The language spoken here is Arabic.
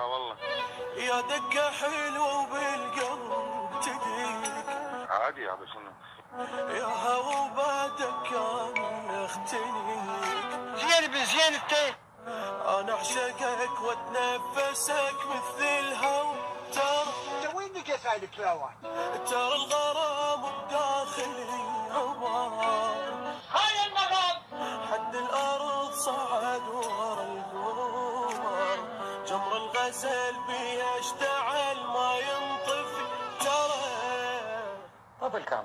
والله يا دقة حلوة وبالقلب تديك عادي هذا شنو؟ يا هوا بعدك كان اختنيك زين بزين انت. انا اعشقك واتنفسك مثل الهوا ترى وينك يا سعيد كلاوات؟ ترى الغرام الداخلي عمار هاي النغم. حد الارض صعد ورا القمر جمر الغزل بيشتعل ما ينطفي ترى طفي الكاميرا.